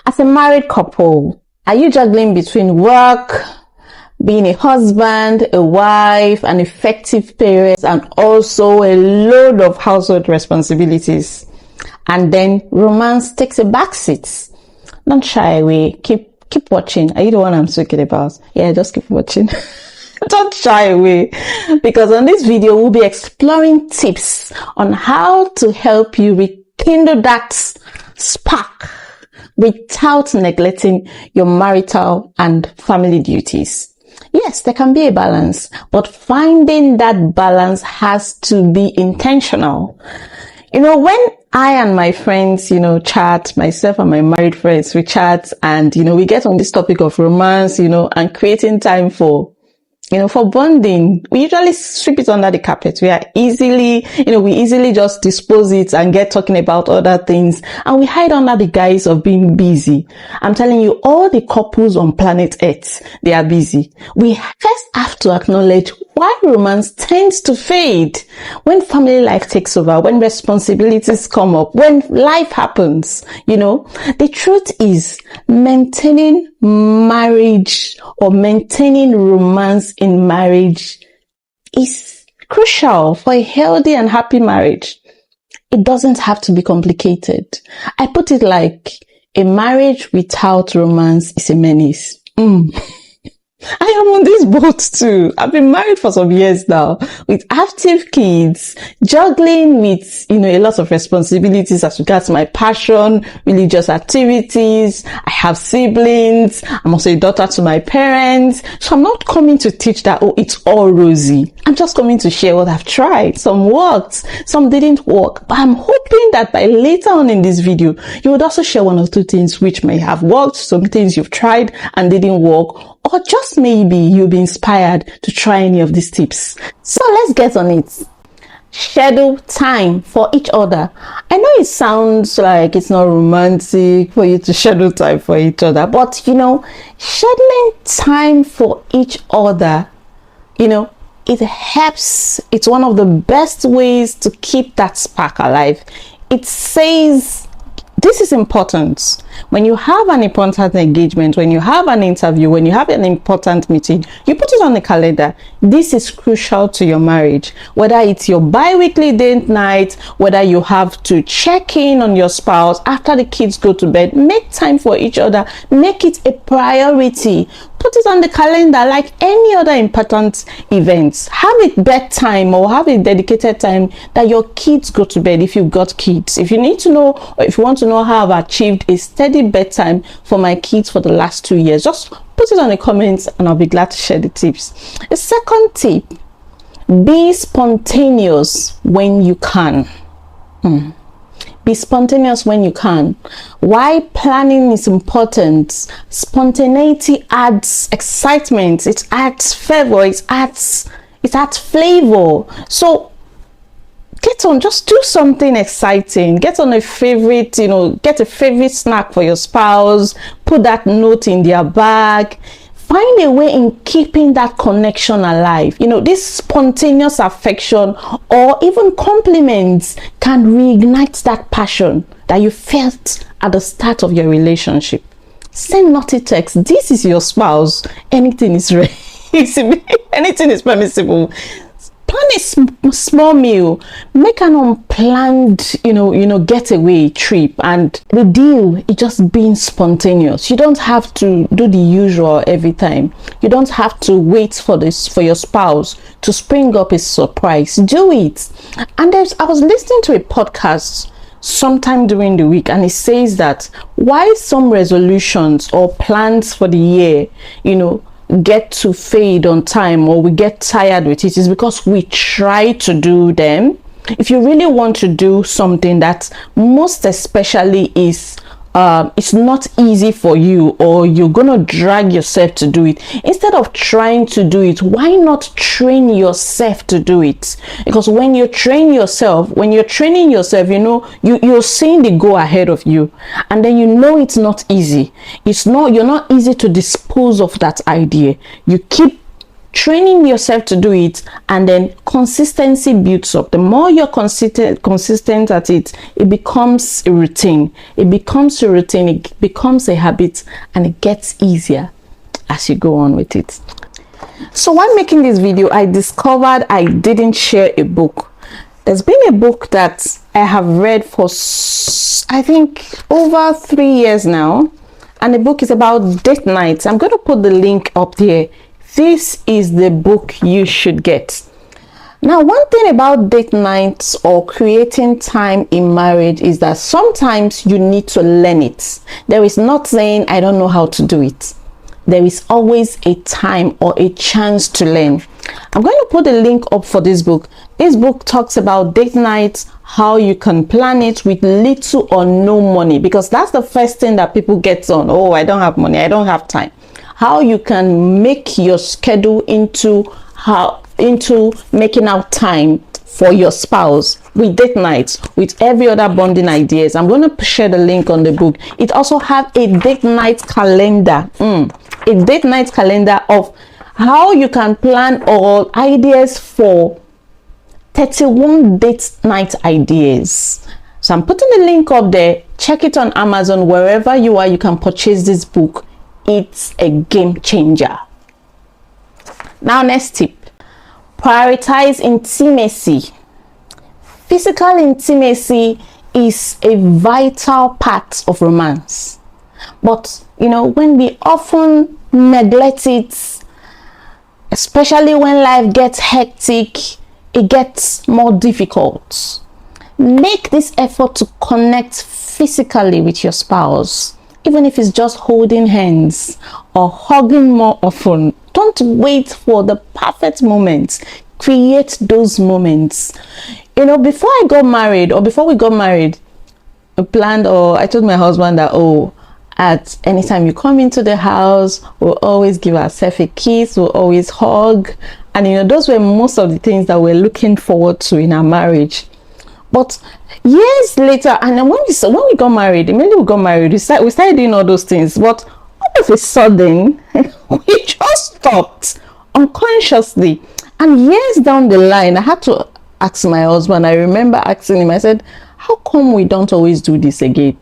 As a married couple, are you juggling between work, being a husband, a wife, an effective parent, and also a load of household responsibilities? And then romance takes a backseat. Don't shy away. Keep watching. Are you the one I'm talking about? Yeah, just keep watching. Don't shy away, because on this video we'll be exploring tips on how to help you rekindle that spark without neglecting your marital and family duties. Yes, there can be a balance, but finding that balance has to be intentional. When I and my friends, chat, myself and my married friends, we chat and, we get on this topic of romance, and creating time for bonding, we usually sweep it under the carpet. We easily just dispose it and get talking about other things, and we hide under the guise of being busy. I'm telling you, all the couples on planet Earth, they are busy. We first have to acknowledge why romance tends to fade when family life takes over, when responsibilities come up, when life happens. The truth is, maintaining marriage or maintaining romance in marriage is crucial for a healthy and happy marriage. It doesn't have to be complicated. I put it like a marriage without romance is a menace. I am on this boat too. I've been married for some years now with active kids, juggling with, a lot of responsibilities as regards my passion, religious activities. I have siblings. I'm also a daughter to my parents. So I'm not coming to teach that, it's all rosy. I'm just coming to share what I've tried. Some worked, some didn't work. But I'm hoping that by later on in this video, you would also share one or two things which may have worked, some things you've tried and didn't work, or just maybe you'll be inspired to try any of these tips. So let's get on it. Schedule time for each other. I know it sounds like it's not romantic for you to schedule time for each other, but scheduling time for each other, it helps. It's one of the best ways to keep that spark alive. It says, this is important. When you have an important engagement, when you have an interview, when you have an important meeting, you put it on the calendar. This is crucial to your marriage. Whether it's your bi-weekly date night, whether you have to check in on your spouse after the kids go to bed, make time for each other. Make it a priority. Put it on the calendar like any other important events. Have it bedtime or have a dedicated time that your kids go to bed if you've got kids. If you need to know, or if you want to know how I've achieved a steady bedtime for my kids for the last 2 years, just put it on the comments and I'll be glad to share the tips. The second tip, be spontaneous when you can. Be spontaneous when you can. Why planning is important? Spontaneity adds excitement, it adds fervor, it adds flavor. So just do something exciting. Get on a favorite, get a favorite snack for your spouse, put that note in their bag. Find a way in keeping that connection alive. This spontaneous affection or even compliments can reignite that passion that you felt at the start of your relationship. Send naughty text. This is your spouse. Anything is ready. Anything is permissible. Plan a small meal, make an unplanned, getaway trip, and the deal is just being spontaneous. You don't have to do the usual every time. You don't have to wait for your spouse to spring up a surprise. Do it. And I was listening to a podcast sometime during the week, and it says that why some resolutions or plans for the year, get to fade on time, or we get tired with it, is because we try to do them. If you really want to do something that most especially is it's not easy for you, or you're gonna drag yourself to do it, instead of trying to do it, why not train yourself to do it? Because when you're training yourself, you're seeing the goal ahead of you, and then it's not easy. You're not easy to dispose of that idea. You keep training yourself to do it, and then consistency builds up. The more you're consistent at it, it becomes a routine. It becomes a habit, and it gets easier as you go on with it. So while making this video, I discovered I didn't share a book. There's been a book that I have read for, I think, over 3 years now, and the book is about date nights. I'm going to put the link up there. This is the book you should get. Now, one thing about date nights or creating time in marriage is that sometimes you need to learn it. There is not saying I don't know how to do it. There is always a time or a chance to learn. I'm going to put a link up for this book. This book talks about date nights, how you can plan it with little or no money, because that's the first thing that people get on. Oh, I don't have money, I don't have time. How you can make your schedule into making out time for your spouse with date nights, with every other bonding ideas. I'm going to share the link on the book. It also has a date night calendar, a date night calendar of how you can plan all ideas for 31 date night ideas. So I'm putting the link up there. Check it on Amazon. Wherever you are, you can purchase this book. It's a game changer. Now, next tip: prioritize intimacy. Physical intimacy is a vital part of romance, but when we often neglect it, especially when life gets hectic, it gets more difficult. Make this effort to connect physically with your spouse, even if it's just holding hands or hugging more often. Don't wait for the perfect moment. Create those moments. Before I got married, or before we got married, I told my husband that, at any time you come into the house, we'll always give ourselves a kiss, we'll always hug. And those were most of the things that we're looking forward to in our marriage. But years later, and then when we got married, immediately we got married, we started doing all those things. But all of a sudden, we just stopped unconsciously. And years down the line, I had to ask my husband. I remember asking him, I said, how come we don't always do this again?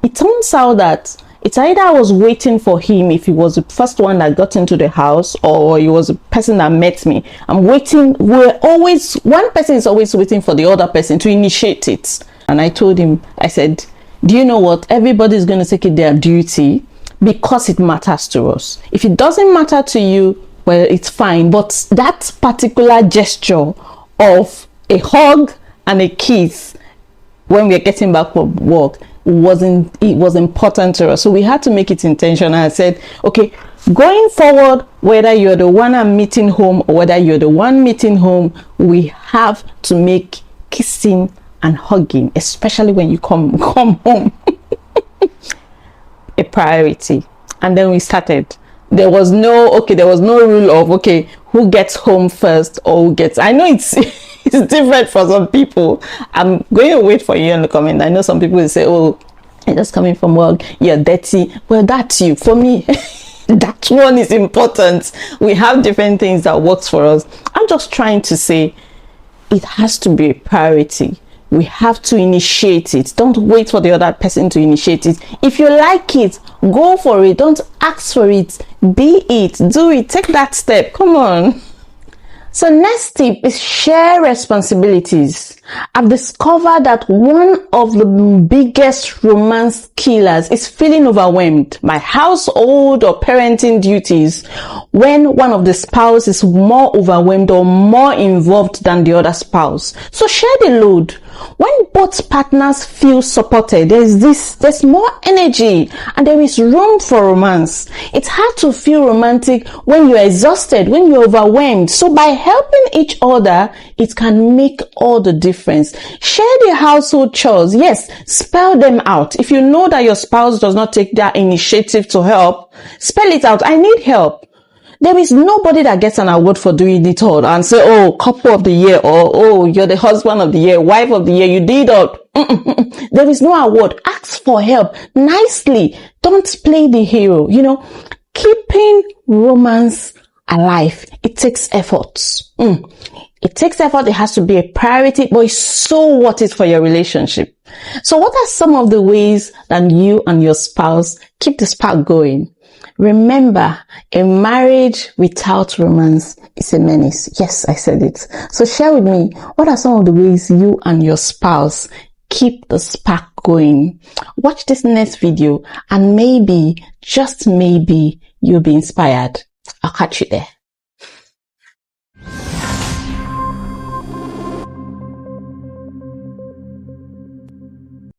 It turns out that it's either I was waiting for him if he was the first one that got into the house, or he was the person that met me. I'm waiting. One person is always waiting for the other person to initiate it. And I told him, I said, do you know what? Everybody's going to take it their duty because it matters to us. If it doesn't matter to you, well, it's fine. But that particular gesture of a hug and a kiss when we're getting back from work was important to us. So we had to make it intentional. I said, okay, going forward, whether you're the one I'm meeting home or whether you're the one meeting home, we have to make kissing and hugging, especially when you come home, a priority. And then we started. There was no rule of, who gets home first or who gets, I know it's different for some people. I'm going to wait for you in the comment. I know some people will say, oh, you're just coming from work, you're dirty. Well, that's you. For me, that one is important. We have different things that works for us. I'm just trying to say it has to be a priority. We have to initiate it. Don't wait for the other person to initiate it. If you like it, go for it. Don't ask for it. Be it. Do it. Take that step. Come on. So next tip is share responsibilities. I've discovered that one of the biggest romance killers is feeling overwhelmed by household or parenting duties when one of the spouse is more overwhelmed or more involved than the other spouse. So share the load. When both partners feel supported, there's more energy and there is room for romance. It's hard to feel romantic when you're exhausted, when you're overwhelmed. So by helping each other, it can make all the difference. Share the household chores. Yes, spell them out. If you know that your spouse does not take that initiative to help, spell it out. I need help. There is nobody that gets an award for doing it all and say, oh, couple of the year, or oh, you're the husband of the year, wife of the year, you did all. There is no award. Ask for help nicely. Don't play the hero. Keeping romance alive. It takes effort. It takes effort. It has to be a priority, but it's so worth it for your relationship. So what are some of the ways that you and your spouse keep the spark going? Remember, a marriage without romance is a menace. Yes, I said it. So share with me, what are some of the ways you and your spouse keep the spark going? Watch this next video and maybe, just maybe, you'll be inspired. I'll catch you there.